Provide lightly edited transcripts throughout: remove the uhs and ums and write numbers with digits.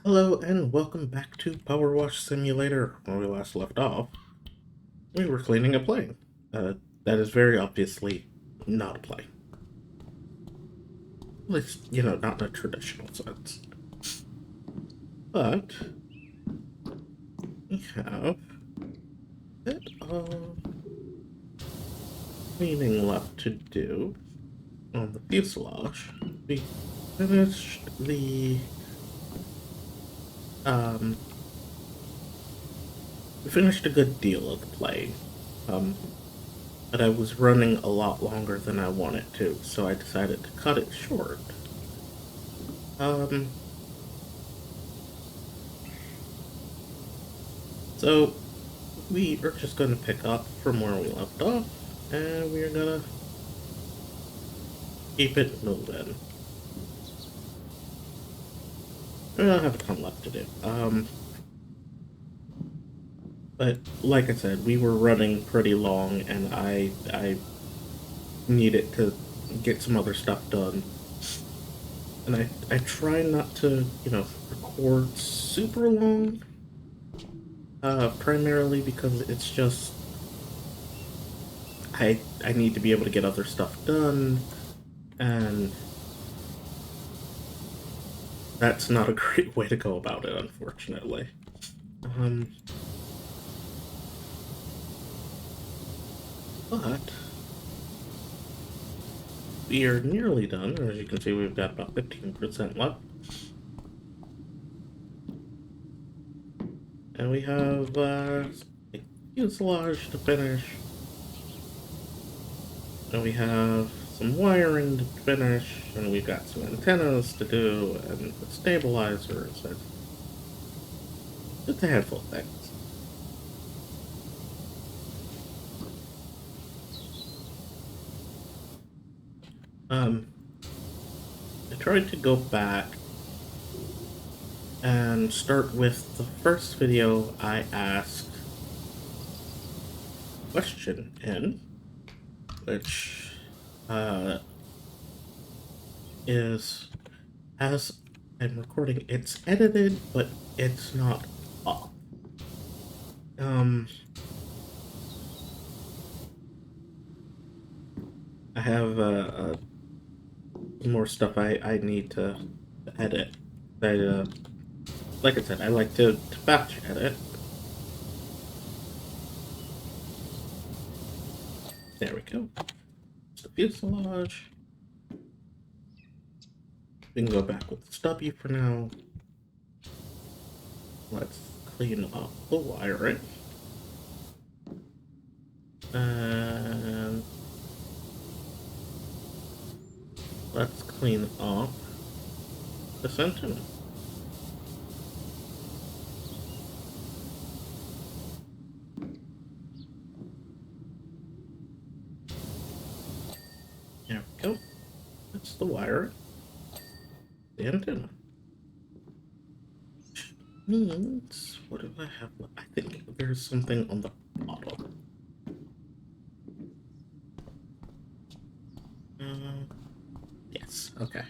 Hello and welcome back to PowerWash Simulator. When we last left off, we were cleaning a plane. That is very obviously not a plane. At least, not in a traditional sense. But we have a bit of cleaning left to do on the fuselage. We finished um, we finished a good deal of the plane. But I was running a lot longer than I wanted to, so I decided to cut it short. Um, so we are just going to pick up from where we left off, and we're gonna keep it moving. We don't have a ton left to do. But like I said, we were running pretty long, and I needed to get some other stuff done. And I try not to, record super long. Primarily because it's just I need to be able to get other stuff done, and that's not a great way to go about it, unfortunately. But we are nearly done. As you can see, we've got about 15% left. And we have a fuselage to finish. And we have some wiring to finish. And we've got some antennas to do, and the stabilizers, and just a handful of things. I tried to go back and start with the first video I asked a question in, which is, as I'm recording, it's edited, but it's not up. I have more stuff I need to edit. Like I said, I like to batch edit. There we go. It's the fuselage. We can go back with the stubby for now. Let's clean up the wiring. And let's clean up this antenna. There we go. That's the wire. The antenna. Which means, what do I have? I think there's something on the bottom. Yes, okay.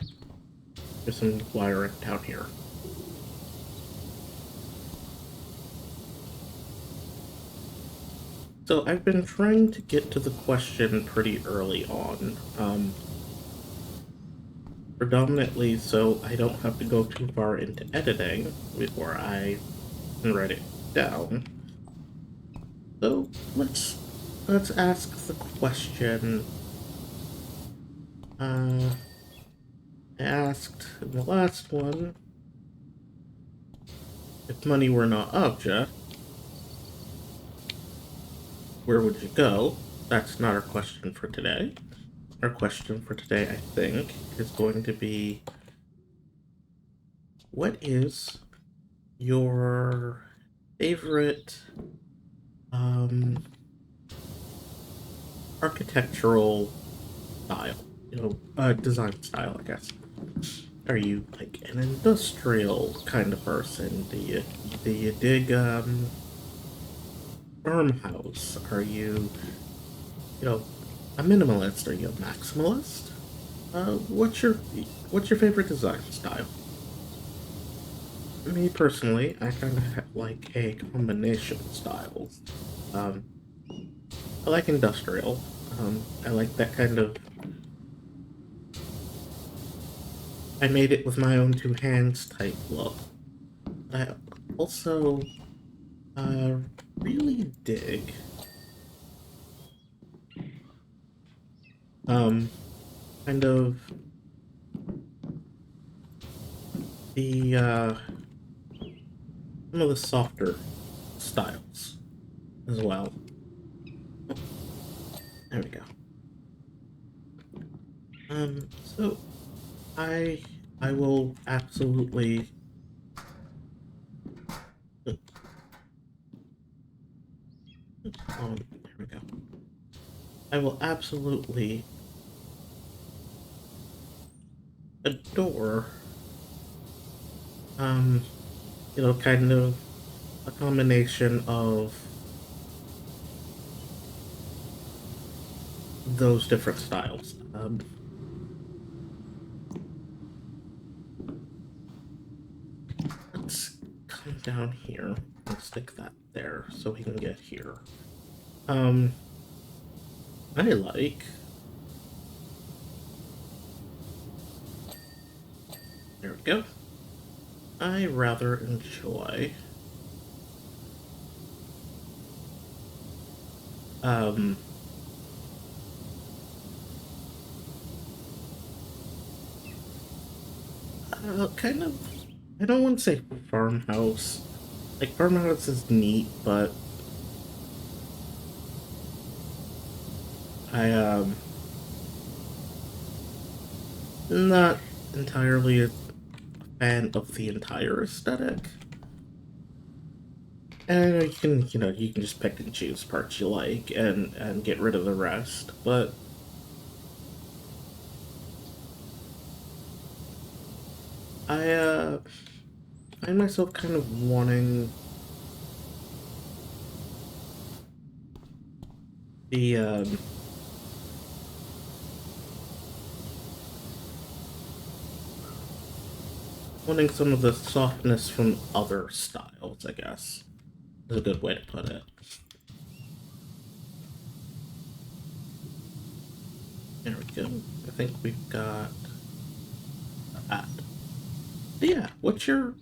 There's some wiring down here. So I've been trying to get to the question pretty early on. Predominantly so I don't have to go too far into editing before I can write it down. So let's ask the question. I asked in the last one, if money were not object, where would you go? That's not our question for today. Our question for today, I think, is going to be, what is your favorite architectural style? Design style, I guess. Are you like an industrial kind of person? Do you dig farmhouse? Are you a minimalist? Are you a maximalist? What's your favorite design style? Me personally, I kind of like a combination of styles. Um, I like industrial. I like that kind of. I made it with my own two hands type look. I also uh, really dig um, kind of the some of the softer styles as well. Oh, there we go. So I I will absolutely there we go. I will absolutely adore um kind of a combination of those different styles. Let's come down here and stick that there so we can get here. Um, I like. There we go. I rather enjoy. Um, kind of. I don't want to say farmhouse. Like farmhouse is neat, but I not entirely a fan of the entire aesthetic. And you can just pick and choose parts you like and get rid of the rest. But I find myself kind of the um, wanting some of the softness from other styles, I guess, is a good way to put it. There we go. I think we've got that. But yeah, what's your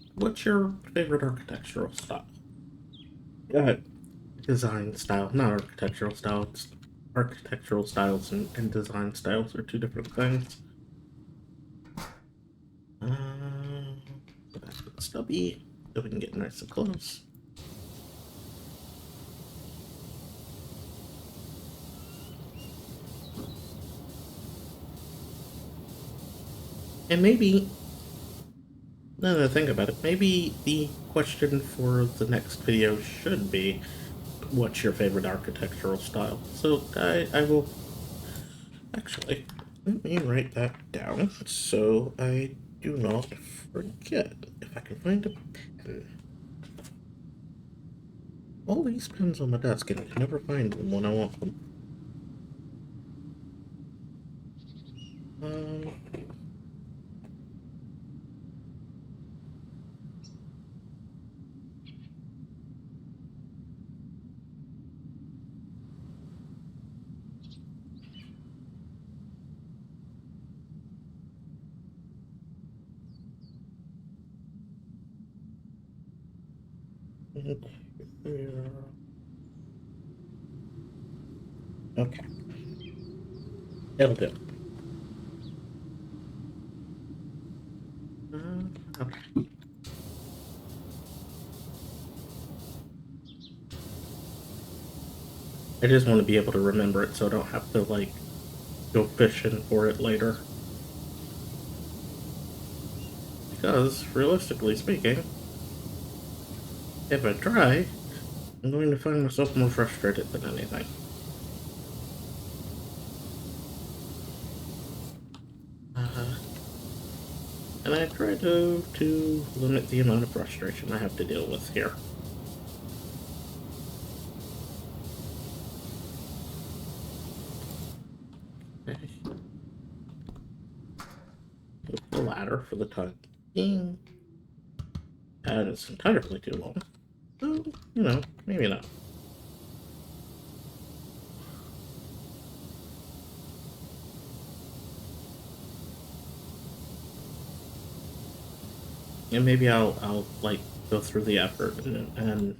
favorite architectural style? Uh, Design style, not architectural style. It's architectural styles and design styles are two different things. Go back to the stubby so we can get nice and close. And maybe, now that I think about it, maybe the question for the next video should be, what's your favorite architectural style? So I will, actually, let me write that down so I do not forget. If I can find a pen. All these pens on my desk and I can never find them when I want them. Um, okay, it'll do. Okay. I just want to be able to remember it so I don't have to, like, go fishing for it later. Because, realistically speaking, if I try, I'm going to find myself more frustrated than anything. Uh, and I try to limit the amount of frustration I have to deal with here. Okay. The ladder for the time being. And it's entirely too long. So, you know, maybe not. And maybe I'll like go through the effort and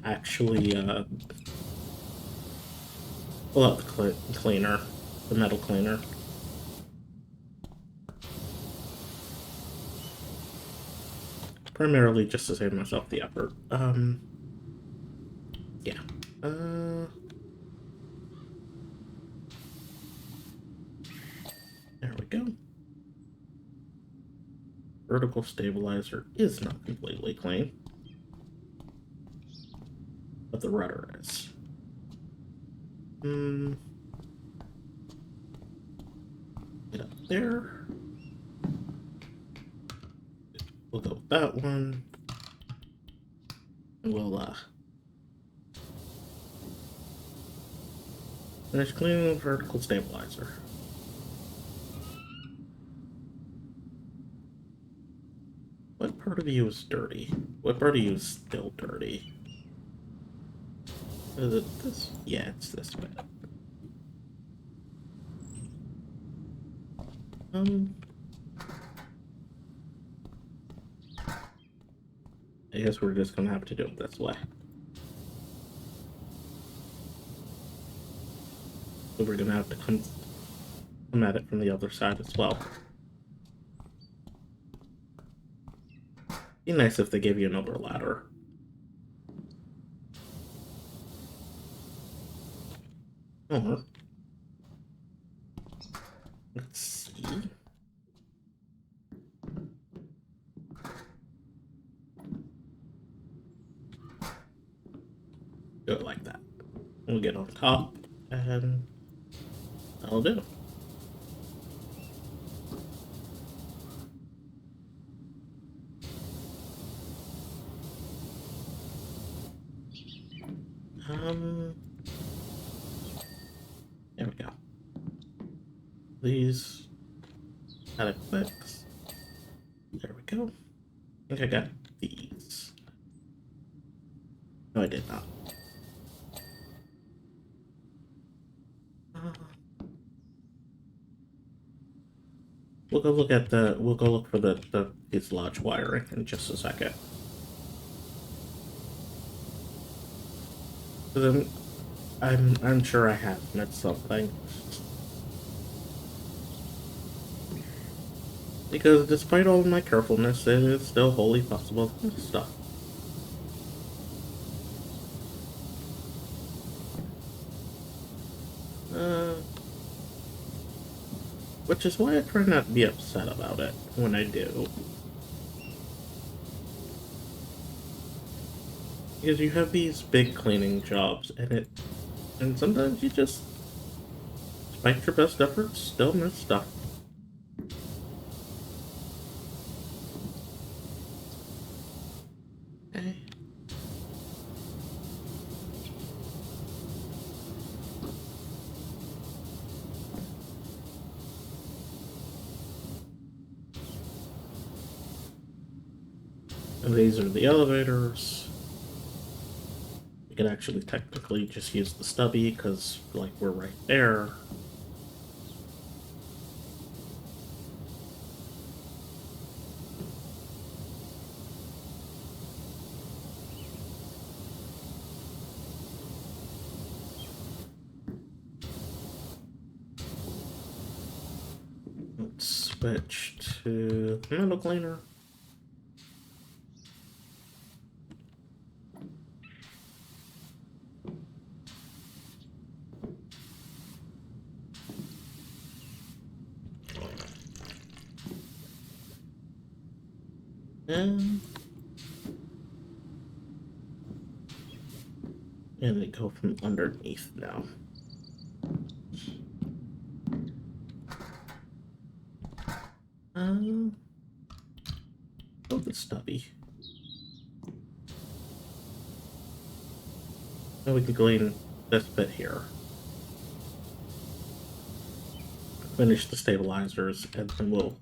actually pull out the cleaner, the metal cleaner. Primarily just to save myself the effort. Yeah. There we go. Vertical stabilizer is not completely clean, but the rudder is. Get up there. We'll go with that one. We'll finish cleaning the vertical stabilizer. What part of you is dirty? What part of you is still dirty? Is it this? Yeah, it's this way. I guess we're just gonna have to do it this way. So we're gonna have to come at it from the other side as well. Be nice if they gave you another ladder. Or let's see. Do it like that. We'll get on top, and that'll do. There we go. These add clicks. There we go. I think I got these. No, I did not. We'll go look at the. We'll go look for the fuselage wiring in just a second. Then I'm sure I have missed something. Because despite all of my carefulness, it is still wholly possible stuff. Which is why I try not to be upset about it when I do. Because you have these big cleaning jobs, and sometimes you just, despite your best efforts, still miss stuff. Okay. And these are the elevators. You can actually technically just use the stubby because, like, we're right there. Let's switch to metal cleaner. And they go from underneath now. Oh, the stubby. Now we can clean this bit here. Finish the stabilizers, and then we'll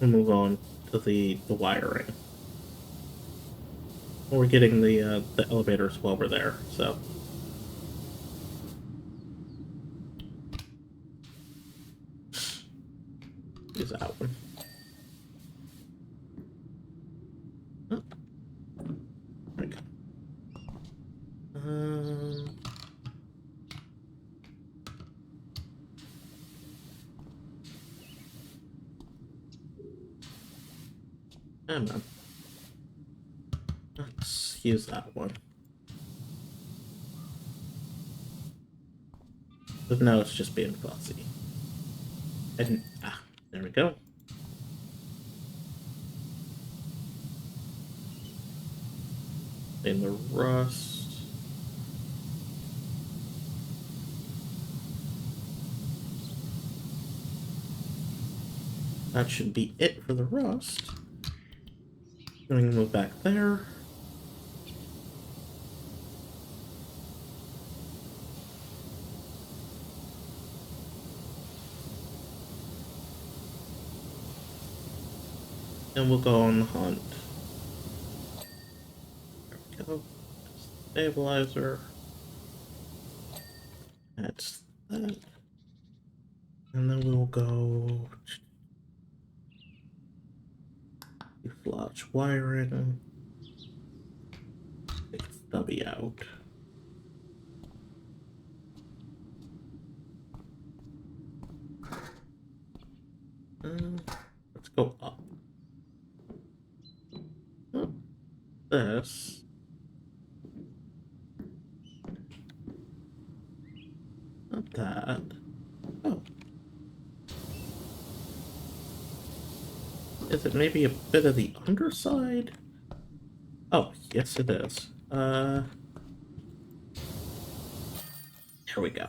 we'll move on to the wiring. We're getting the elevators while we're there, so. Use that one. Oh, there we go. And let's use that one. But now it's just being fussy. And there we go. In the rust. That should be it for the rust. Going to move back there. And we'll go on the hunt. There we go. Stabilizer. That's that. And then we'll go flash wiring. Take stubby out. Let's go up. Oh, this. Not that. Oh. Is it maybe a bit of the underside? Oh, yes it is. Here we go.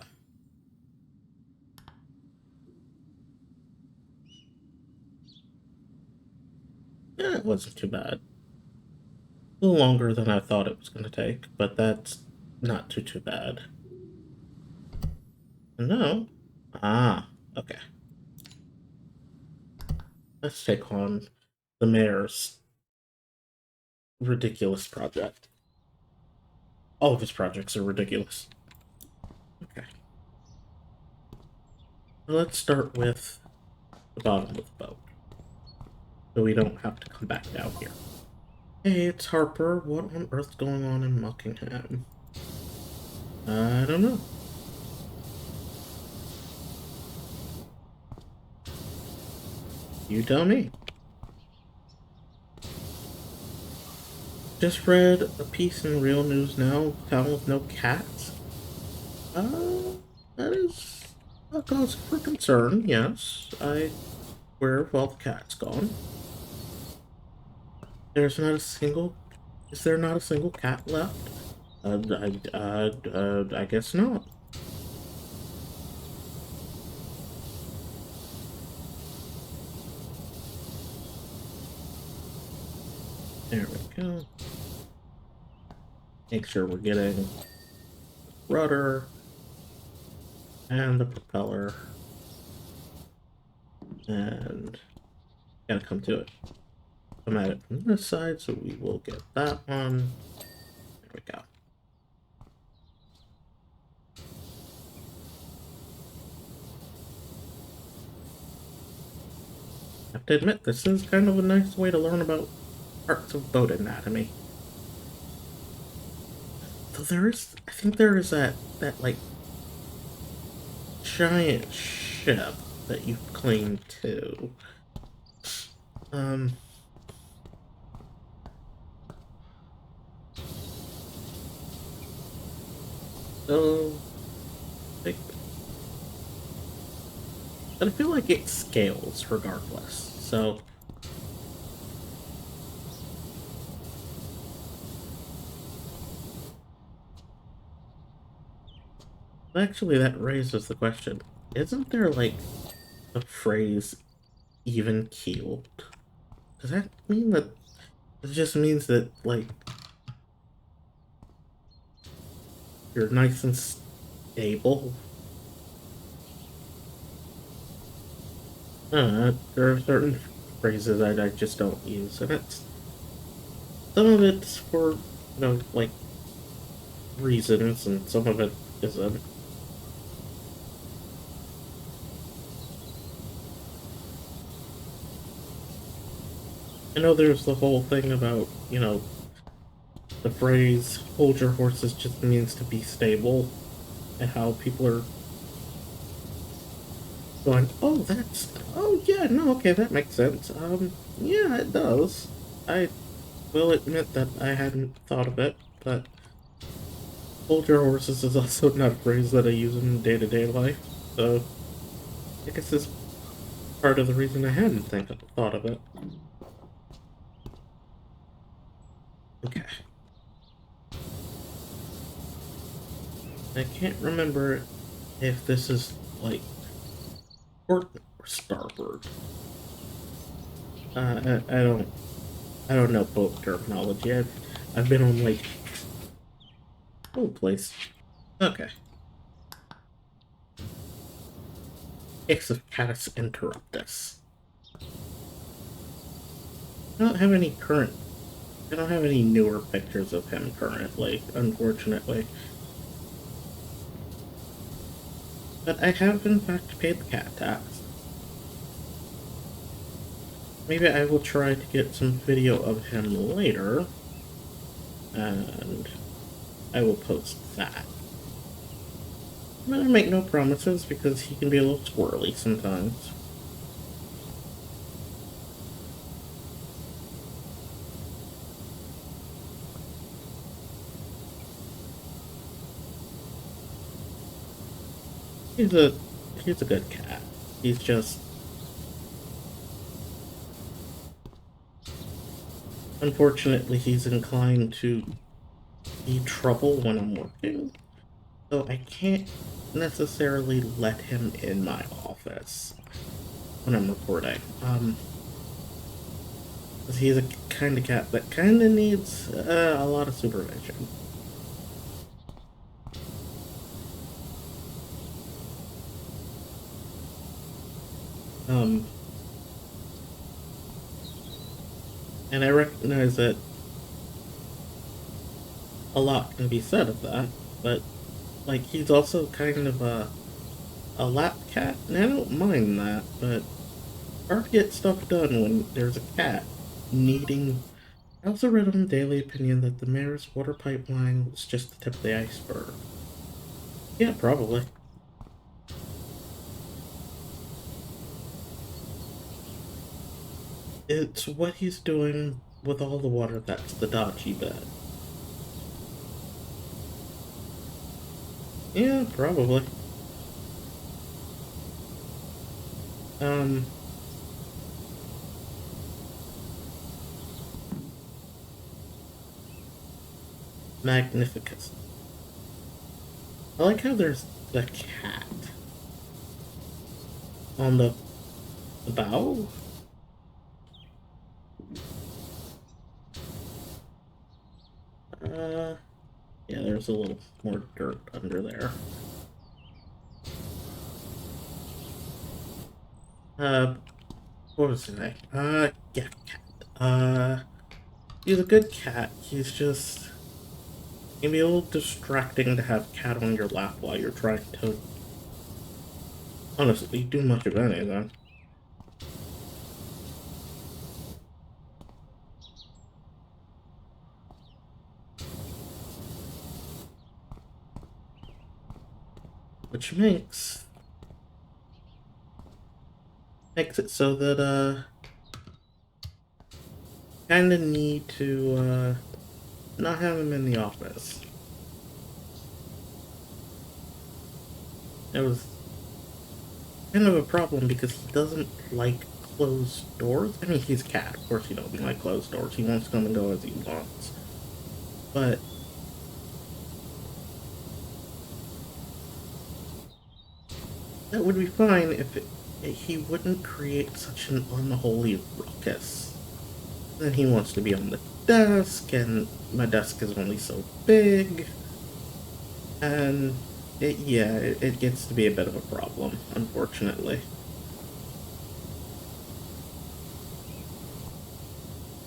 Yeah, it wasn't too bad. A little longer than I thought it was going to take, but that's not too bad. No. Okay. Let's take on the mayor's ridiculous project. All of his projects are ridiculous. Okay. Let's start with the bottom of the boat, so we don't have to come back down here. Hey, it's Harper. What on earth's going on in Muckingham? I don't know. You tell me. Just read a piece in Real News Now, town with no cats. That is a cause for concern, yes. Where have all the cats gone? Is there not a single cat left? I guess not. There we go. Make sure we're getting the rudder and the propeller. And gotta come to it. Come at it from this side, so we will get that one. There we go. I have to admit, this is kind of a nice way to learn about parts of boat anatomy. So I think there is that like giant ship that you cling to. So like, but I feel like it scales regardless. So actually that raises the question. Isn't there like a phrase even keeled? Does that mean that it just means that like you're nice and stable? There are certain phrases I just don't use, and some of it's for, like, reasons, and some of it isn't. I know there's the whole thing about, the phrase "hold your horses" just means to be stable, and how people are going, oh yeah, no, okay, that makes sense. Yeah, it does. I will admit that I hadn't thought of it, but hold your horses is also not a phrase that I use in day-to-day life, so I guess this is part of the reason I hadn't thought of it. Okay. I can't remember if this is, like, port or starboard. I don't know boat terminology. I've been on, like, oh, place. Okay. Ixus catus interruptus. I don't have any current. I don't have any newer pictures of him currently, unfortunately. But I have, in fact, paid the cat tax. Maybe I will try to get some video of him later, and I will post that. I'm gonna make no promises because he can be a little squirrely sometimes. He's a good cat. He's just, unfortunately, he's inclined to be trouble when I'm working, so I can't necessarily let him in my office when I'm recording. 'Cause he's a kind of cat that kind of needs a lot of supervision. And I recognize that a lot can be said of that, but, like, he's also kind of a lap cat, and I don't mind that, but hard to get stuff done when there's a cat needing. I also read on Daily Opinion that the mayor's water pipeline was just the tip of the iceberg. Yeah, probably. It's what he's doing with all the water that's the dodgy bit. Yeah, probably. Um, Magnificus. I like how there's the cat on the bow. Yeah, there's a little more dirt under there. What was his name? Yeah, cat. He's a good cat. He's just, it can be a little distracting to have cat on your lap while you're trying to, honestly, do much of anything. Which makes it so that, kinda need to, not have him in the office. It was kind of a problem because he doesn't like closed doors. I mean, he's a cat. Of course he doesn't like closed doors. He wants to come and go as he wants. But that would be fine if he wouldn't create such an unholy ruckus. Then he wants to be on the desk, and my desk is only so big. And it gets to be a bit of a problem, unfortunately.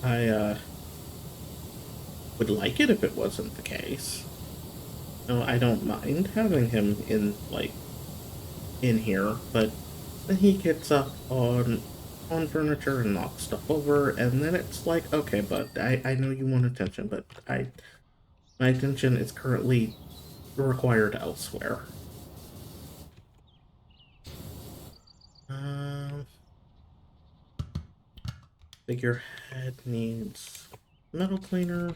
I would like it if it wasn't the case. No, I don't mind having him in, like, in here, but then he gets up on furniture and knocks stuff over, and then it's like, okay, bud, I know you want attention, but my attention is currently required elsewhere. Um, Figurehead needs metal cleaner.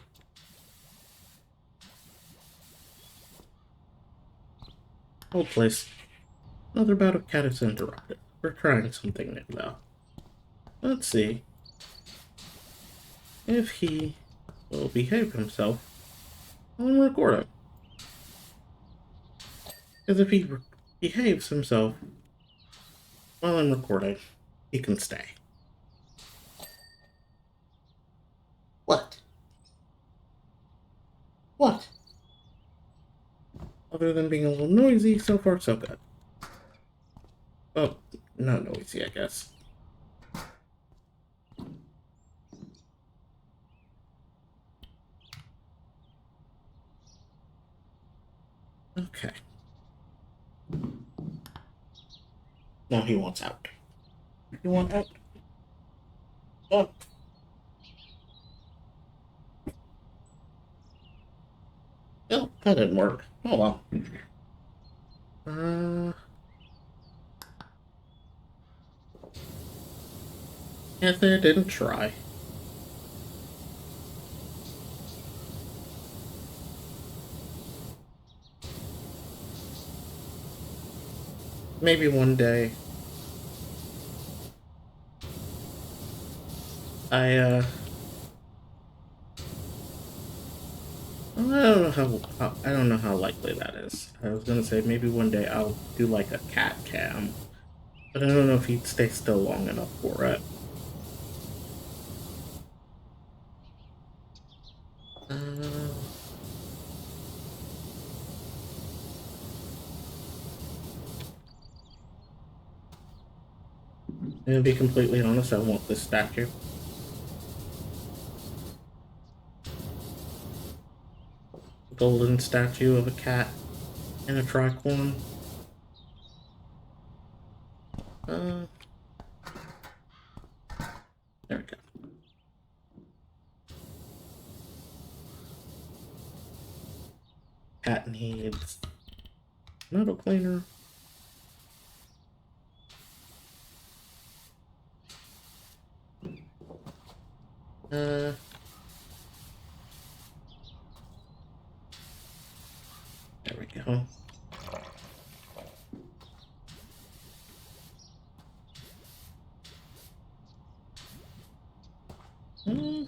Hold place. Another bout of cat is interrupted. We're trying something new, though. Let's see if he will behave himself while I'm recording. Because if he behaves himself while I'm recording, he can stay. What? What? Other than being a little noisy, so far so good. Oh, not noisy, I guess. Okay. Now he wants out. You want out? Oh. Well, that didn't work. Oh well. Guess they didn't try. Maybe one day. I I don't know how I don't know how likely that is. I was gonna say maybe one day I'll do like a cat cam, but I don't know if he'd stay still long enough for it. Uh, and to be completely honest, I want this statue. A golden statue of a cat and a tricorn. Uh, there we go. Cat needs metal cleaner. Uh, there we go. Hmm.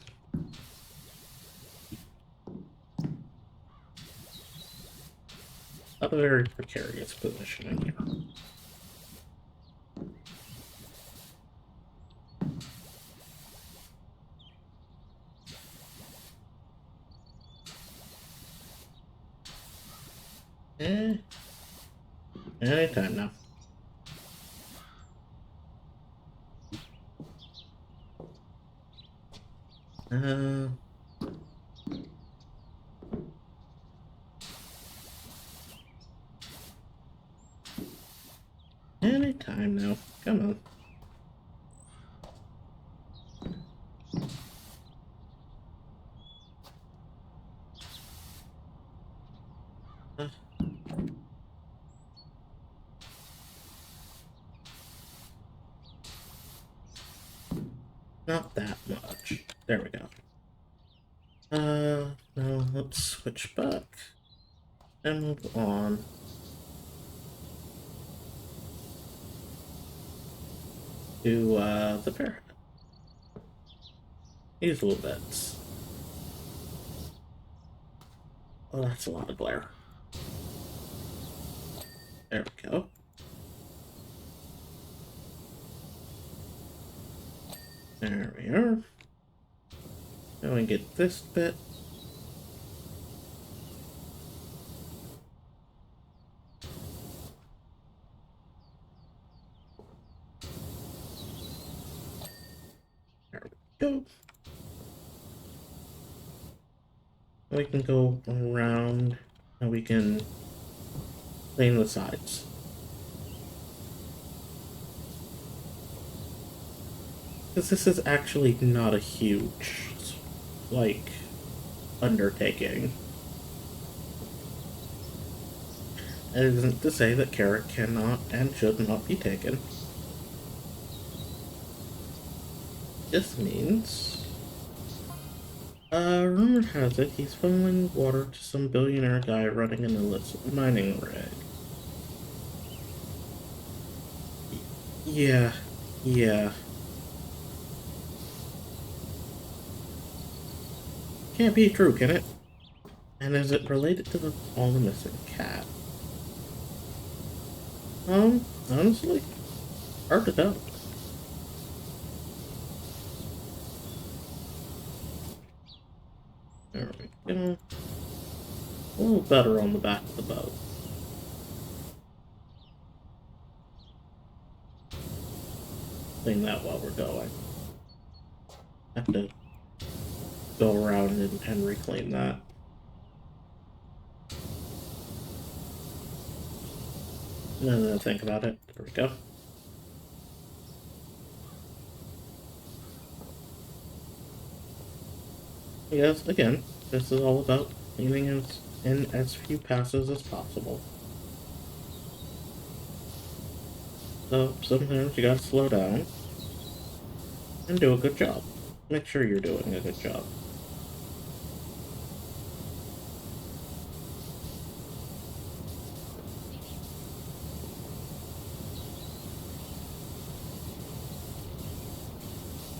A very precarious positioning here. Anytime now. Uh, Anytime now. Come on. Uh, Not that much. There we go. Now let's switch back and move on to, the parrot. These little bits. Oh, that's a lot of glare. There we go. There we are. Now we get this bit. There we go. We can go around and we can clean the sides. Because this is actually not a huge, like, undertaking. It isn't to say that Carrot cannot and should not be taken. This means... rumor has it he's funneling water to some billionaire guy running an illicit mining rig. Yeah. Can't be true, can it? And is it related to all the missing cat? Honestly, hard to tell. There we go. A little better on the back of the boat. Clean that while we're going. Have to go around and reclaim that. Now that I think about it, there we go. Yes, again, this is all about cleaning in as few passes as possible. So sometimes you gotta slow down and do a good job. Make sure you're doing a good job.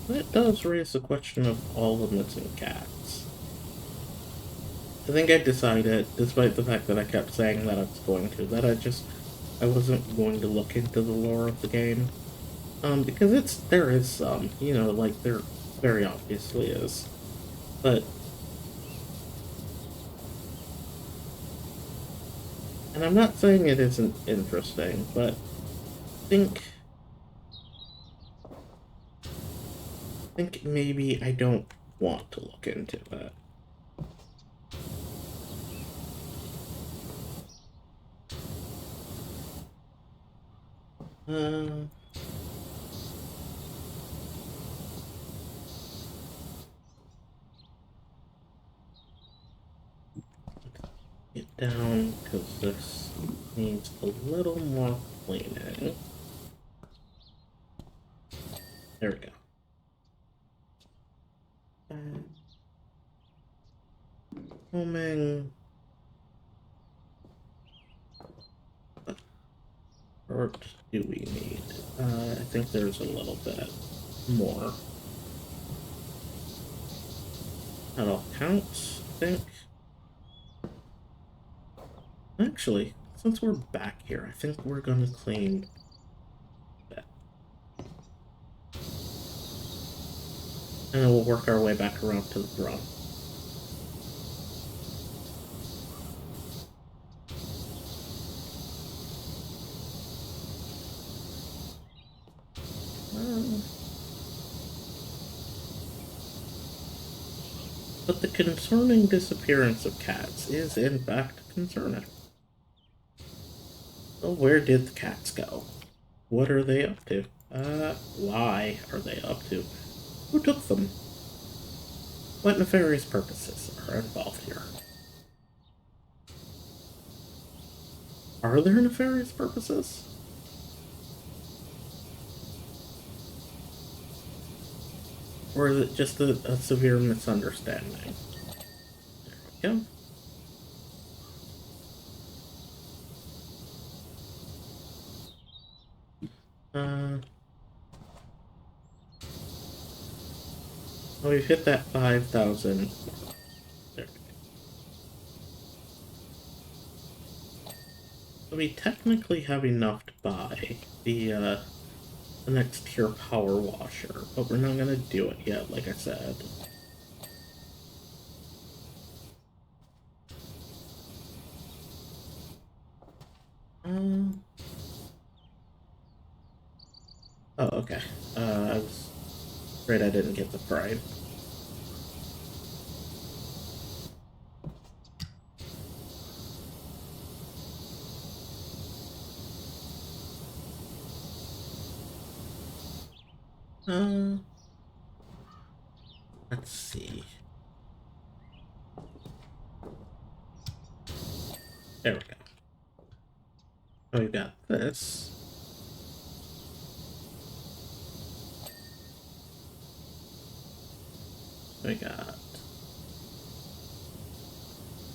That does raise the question of all the missing cats. I think I decided, despite the fact that I kept saying that I was going to, that I wasn't going to look into the lore of the game. Because there is some, you know, like there very obviously is. But, and I'm not saying it isn't interesting, but think maybe I don't want to look into it. Get down, because this needs a little more cleaning. There we go. Homing. What do we need? I think there's a little bit more. That all counts, I think. Actually, since we're back here, I think we're gonna clean that. And then we'll work our way back around to the drum. But the concerning disappearance of cats is in fact concerning. So where did the cats go? What are they up to? Why are they up to? Who took them? What nefarious purposes are involved here? Are there nefarious purposes? Or is it just a severe misunderstanding? There we go. Oh, we've hit that 5,000. There we go. So we technically have enough to buy the next tier power washer, but we're not gonna do it yet, like I said. Oh, okay. I was afraid I didn't get the pride. Uh, let's see. There we go. So we got this. We got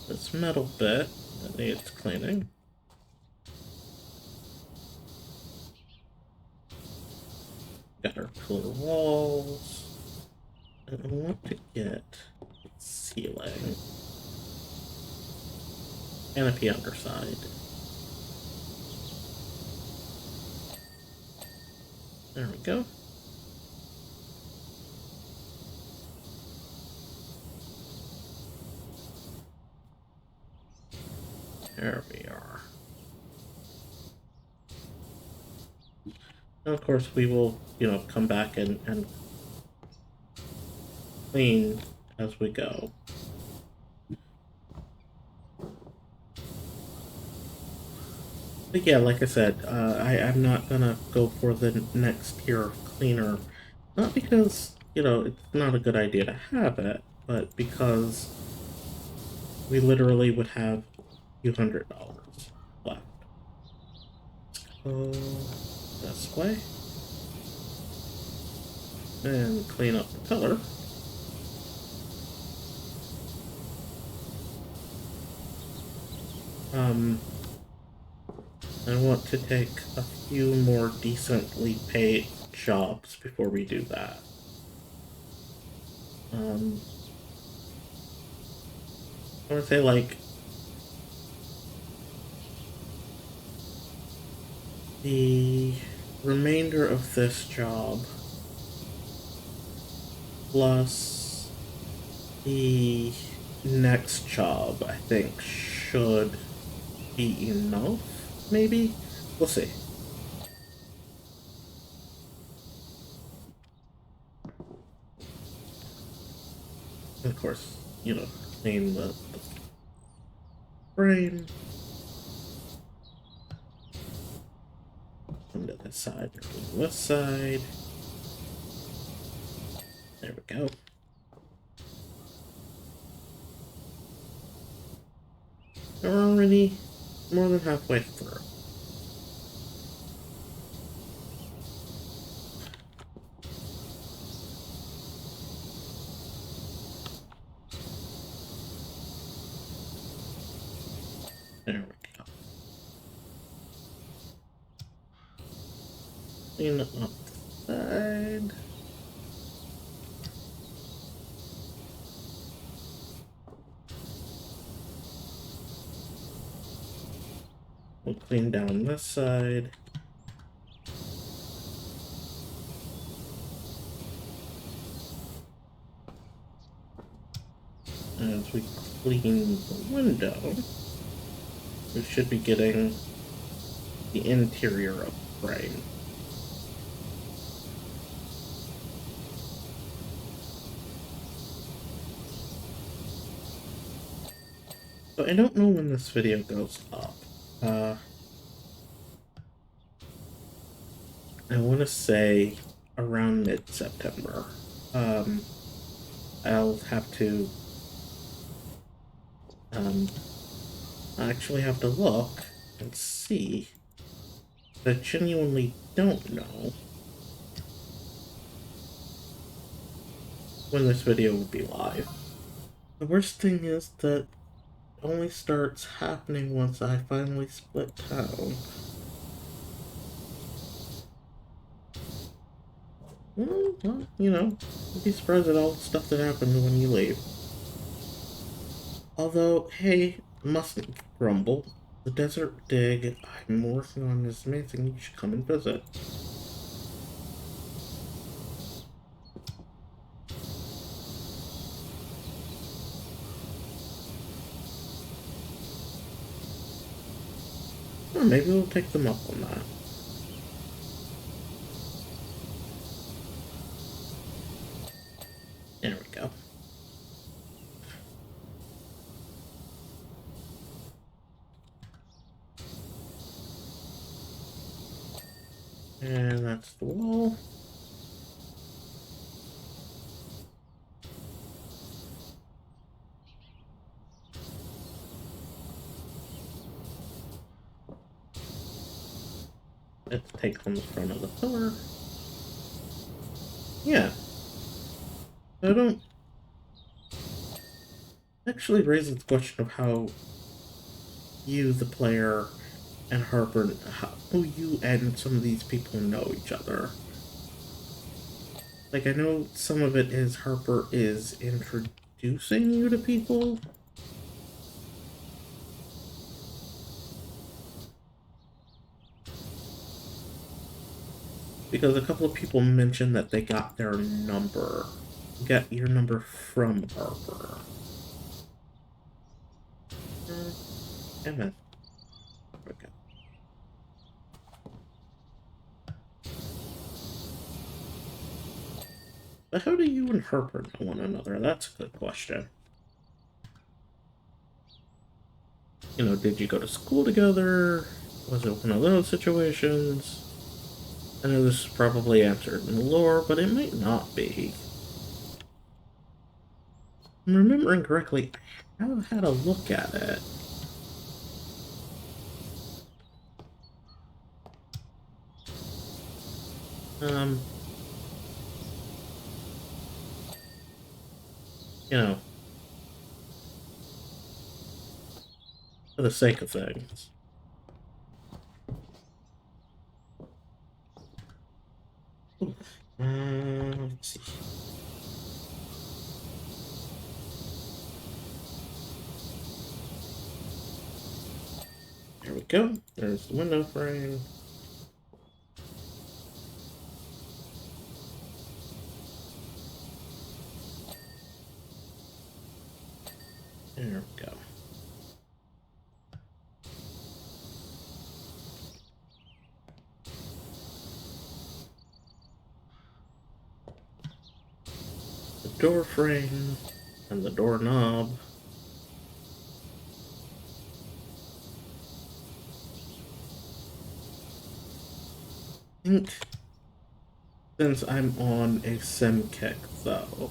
this metal bit that needs cleaning. Got our pillar walls. And I want to get ceiling. Canopy underside. There we go. There we are. And of course we will, come back and clean as we go. But yeah, like I said, I'm not gonna go for the next tier of cleaner. Not because, it's not a good idea to have it, but because we literally would have a few $100 left. Let's go this way. And clean up the pillar. I want to take a few more decently paid jobs before we do that. I want to say like the remainder of this job plus the next job, I think, should be enough, maybe? We'll see. And of course, clean the frame. Come to this side, clean this side. There we go. We're already more than halfway through. There we go. Clean up the side. We'll clean down this side. As we clean the window, we should be getting the interior of the frame. So I don't know when this video goes up. I want to say around mid-September. I'll have to I actually have to look and see. I genuinely don't know when this video will be live. The worst thing is that it only starts happening once I finally split town. Well, you'd be surprised at all the stuff that happens when you leave. Although, hey, mustn't grumble. The desert dig I'm working on is amazing. You should come and visit. Or maybe we'll take them up on that. There we go. And that's the wall. Let's take from the front of the pillar. Yeah. I don't... Actually raises the question of how you, the player, and Harper, how you and some of these people know each other. Like, I know some of it is Harper is introducing you to people. Because a couple of people mentioned that they got their number. Got your number from Harper. Damn it. Okay. But how do you and Harper know one another? That's a good question. You know, did you go to school together? Was it one of those situations? I know this is probably answered in the lore, but it might not be. I'm remembering correctly, I have had a look at it. Um, you know, for the sake of things. Let's see. There we go. There's the window frame. There we go. The door frame and the doorknob. I think since I'm on a sim kick though,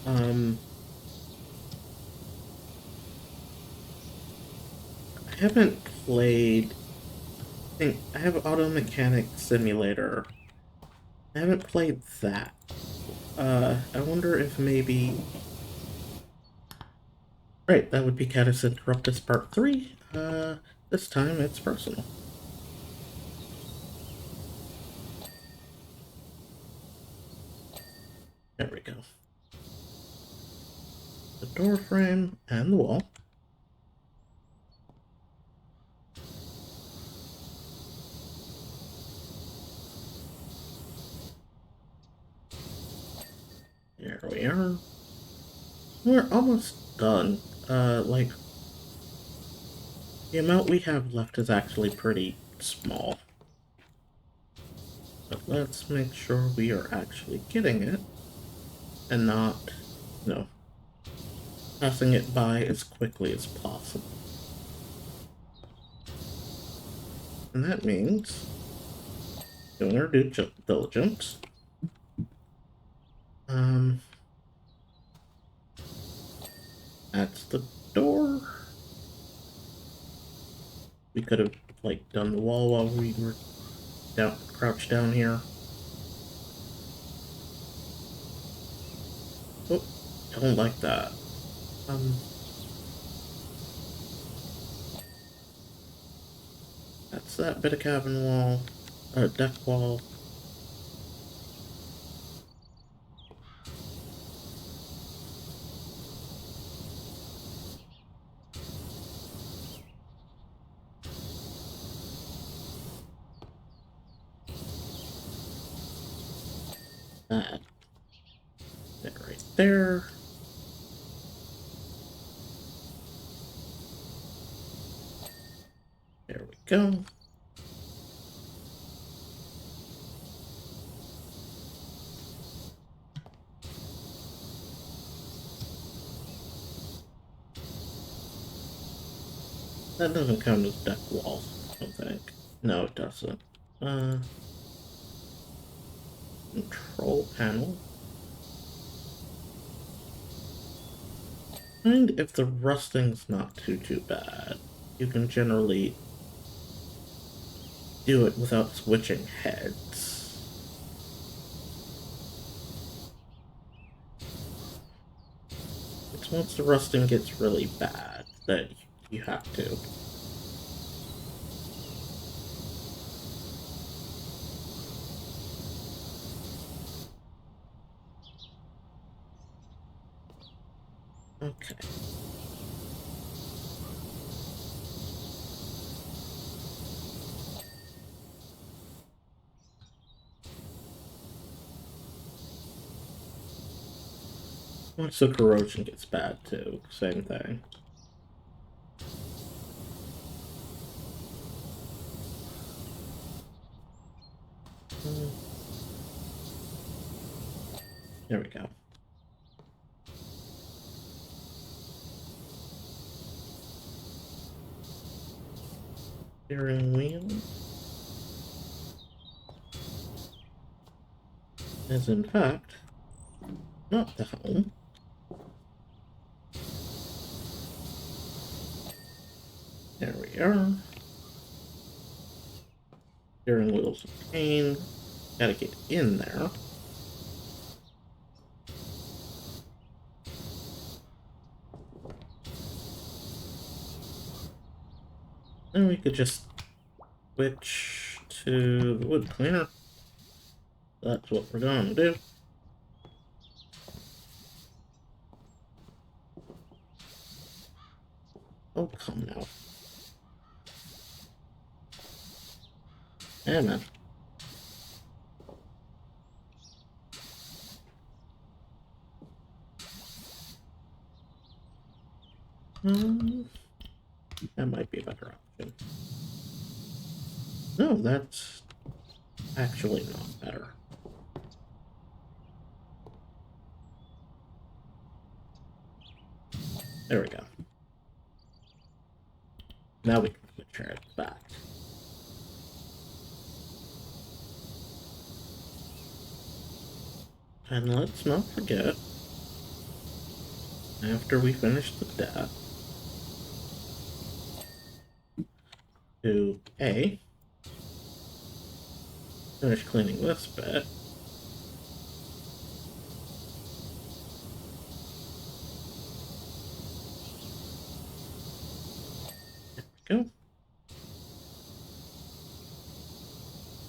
I haven't played. I have Auto Mechanic Simulator. I haven't played that. I wonder if maybe... Right, that would be Catus Interruptus Part 3. This time it's personal. There we go. The door frame and the wall. There we are. We're almost done. Like, the amount we have left is actually pretty small. But let's make sure we are actually getting it and not, you know, passing it by as quickly as possible. And that means doing our due diligence. That's the door. We could have, like, done the wall while we were down, crouched down here. Oh, don't like that. That's that bit of cabin wall, deck wall. That right there. There we go. That doesn't count as deck walls, I don't think. No, it doesn't. Control panel. And if the rusting's not too bad, you can generally do it without switching heads. It's once the rusting gets really bad that you have to. Okay. Once the corrosion gets bad too, same thing. There we go. Steering wheel is in fact not the home. There we are. Steering wheel's a pain. Gotta get in there. Then we could just switch to the wood cleaner. That's what we're gonna do. Oh, come now. Yeah, man. That might be a better option. No, that's actually not better. There we go. Now we can switch her back. And let's not forget, after we finish the deck, to A, finish cleaning this bit. There we go.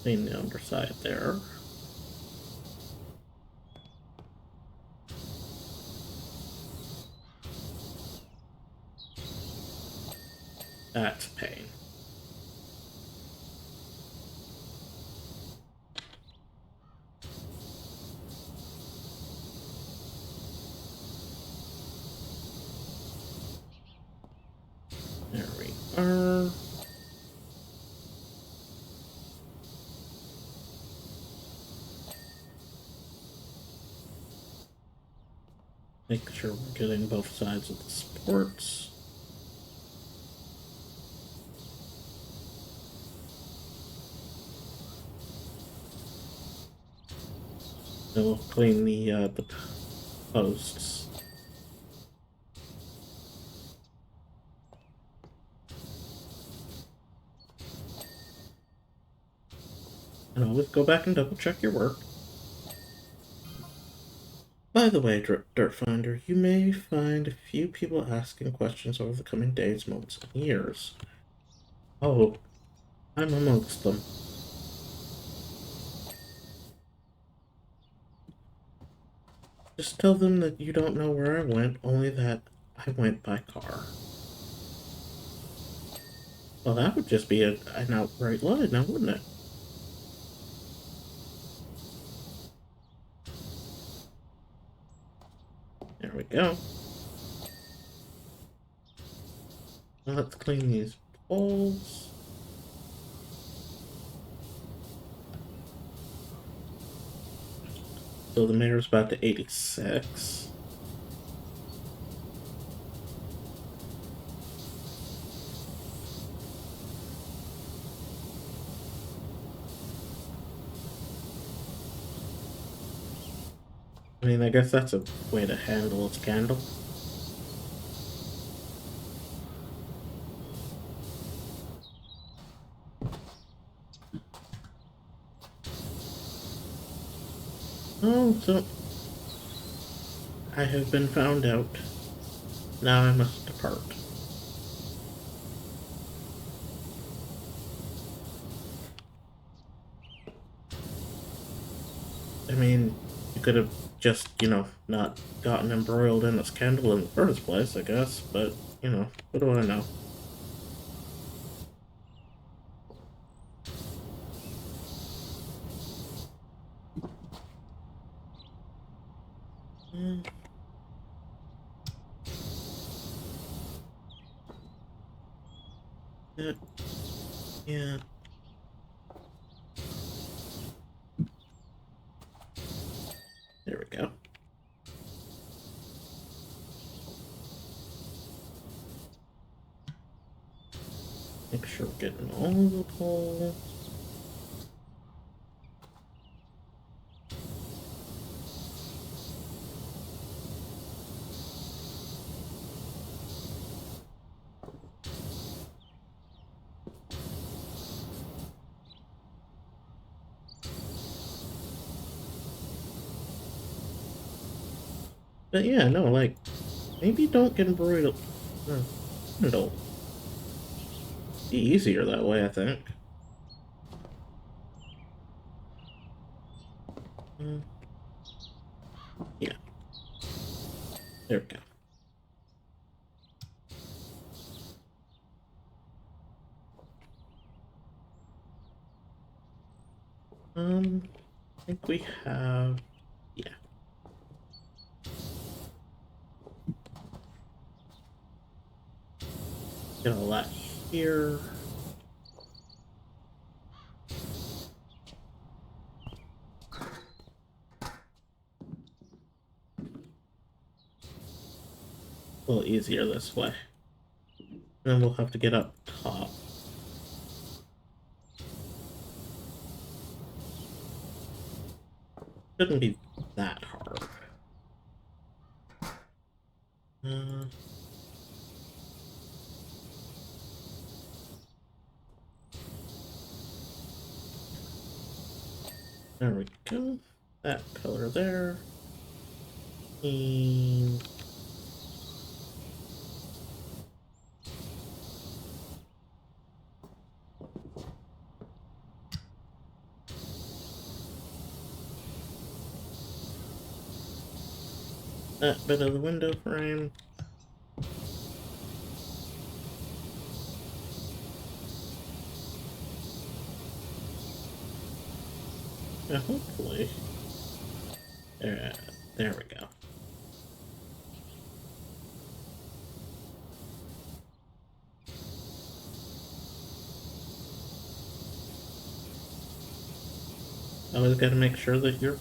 Clean the underside there. That's a pain. There we are. Make sure we're getting both sides of the supports. Then we'll clean the posts. And always go back and double check your work. By the way, Dirt Finder, you may find a few people asking questions over the coming days, months, and years. Oh, I'm amongst them. Just tell them that you don't know where I went, only that I went by car. Well, that would just be an outright lie now, wouldn't it? There we go. Now let's clean these poles. So the mayor's about to 86. I mean, I guess that's a way to handle its candle. Oh, so I have been found out. Now I must depart. I mean, you could have just, not gotten embroiled in a scandal in the first place, I guess, but, what do I know? Mm, yeah, yeah. There we go. Make sure we're getting all the poles. But yeah, no, like, maybe don't get embroiled. It'll be easier that way, I think. Mm, yeah, there we go. I think we have, yeah. Get all that here. A little easier this way. Then we'll have to get up top. Shouldn't be that hard. Uh, there we go. That pillar there. And that bit of the window frame. Yeah, hopefully. There we go. Always gotta make sure that you're,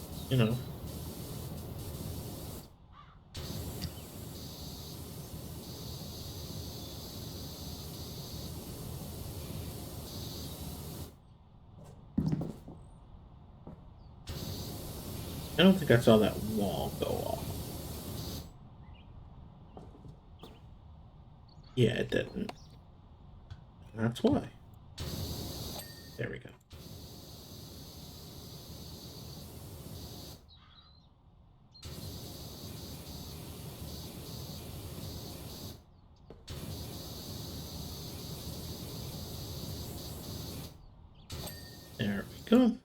I don't think I saw that wall go off. Yeah, it didn't. That's why. There we go. There we go.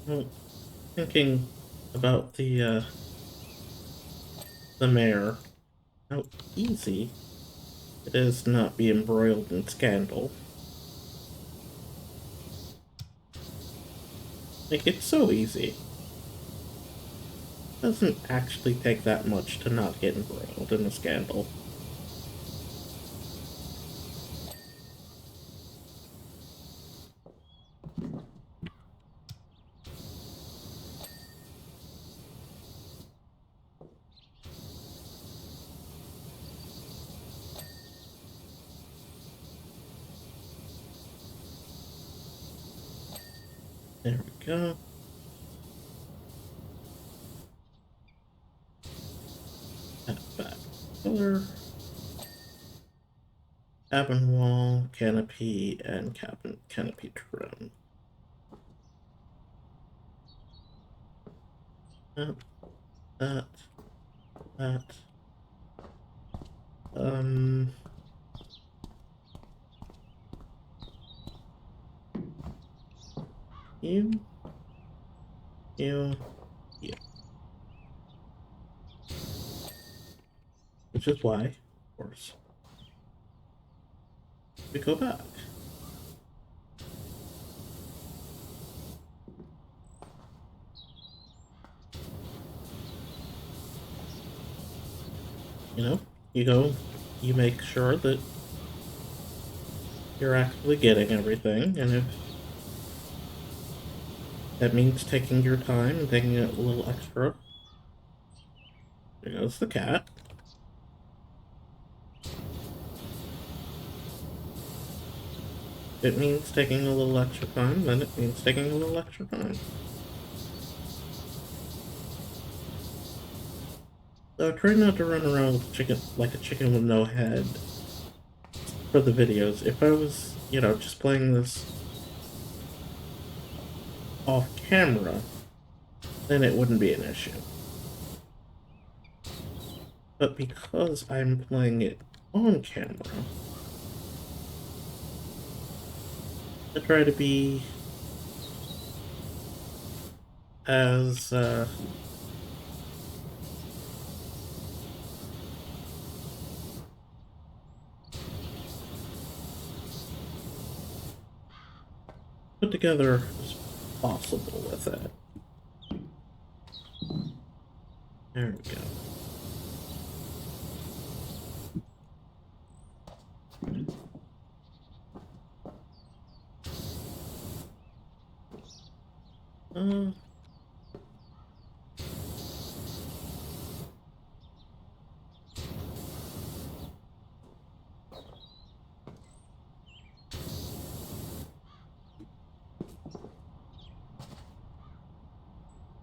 Well, thinking about the mayor, how easy it is to not be embroiled in scandal. Like, it's so easy. It doesn't actually take that much to not get embroiled in a scandal. There we go. color. Cabin wall, canopy, and cabin canopy trim. That, that, that. You, you, you. Which is why, of course, we go back. You know, you go, you make sure that you're actually getting everything, and if that means taking your time and taking a little extra, there goes the cat. It means taking a little extra time, then it means taking a little extra time. So try not to run around with chicken like a chicken with no head for the videos. If I was, you know, just playing this off camera, then it wouldn't be an issue. But because I'm playing it on camera, I try to be as put together as possible with it. There we go.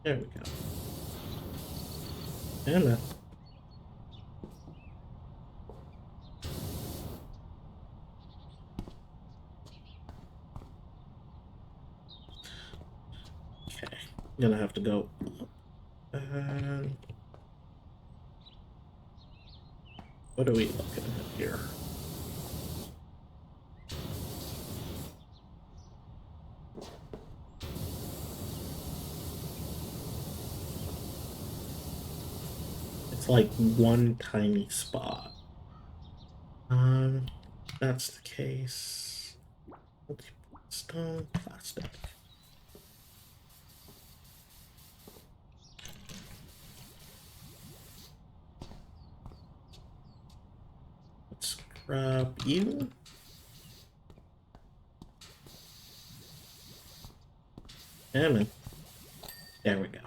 There we go. And that. Okay, I'm gonna have to go up. And what are we looking at here? It's like one tiny spot. That's the case. Stone, plastic. Let's grab you. Damn it. There we go.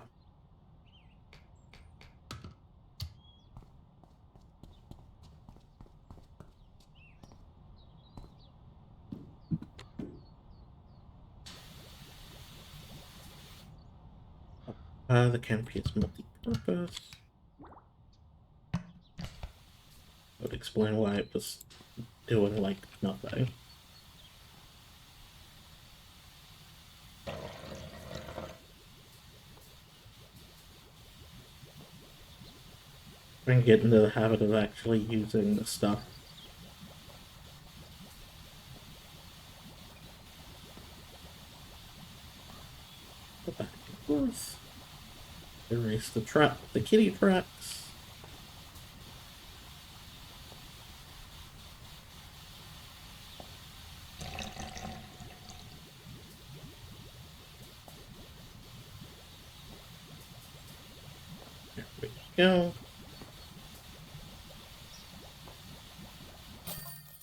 The canopy is multi-purpose. Would explain why it was doing like nothing. And get into the habit of actually using the stuff. Go back and forth. Erase the kitty tracks. There we go.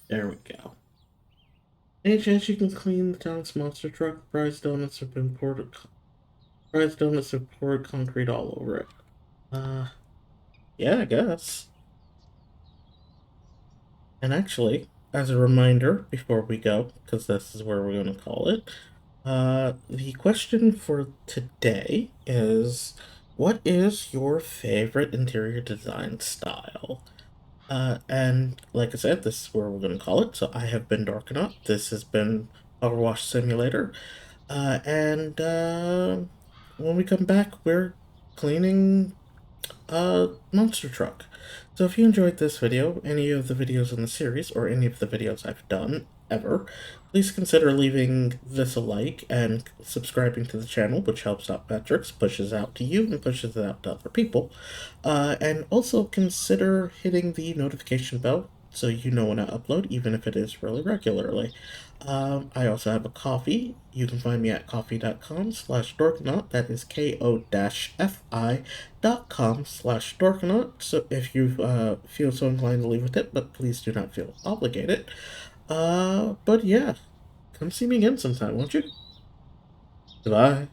There we go. Any chance you can clean the town's monster truck? Prize donuts have been poured. Prize donuts have poured concrete all over it. Yeah, I guess. And actually, as a reminder, before we go, because this is where we're going to call it, the question for today is, what is your favorite interior design style? And like I said, this is where we're going to call it. So I have been Darkanaut. This has been PowerWash Simulator. And when we come back, we're cleaning monster truck. So if you enjoyed this video, any of the videos in the series, or any of the videos I've done ever, please consider leaving this a like and subscribing to the channel, which helps out metrics, pushes out to you, and pushes it out to other people. And also consider hitting the notification bell so you know when I upload, even if it is really regularly. I also have a coffee. You can find me at coffee.com/dorkanaut. That is ko-fi.com/dorkanaut. So if you feel so inclined to leave a tip, but please do not feel obligated. But yeah, come see me again sometime, won't you? Goodbye.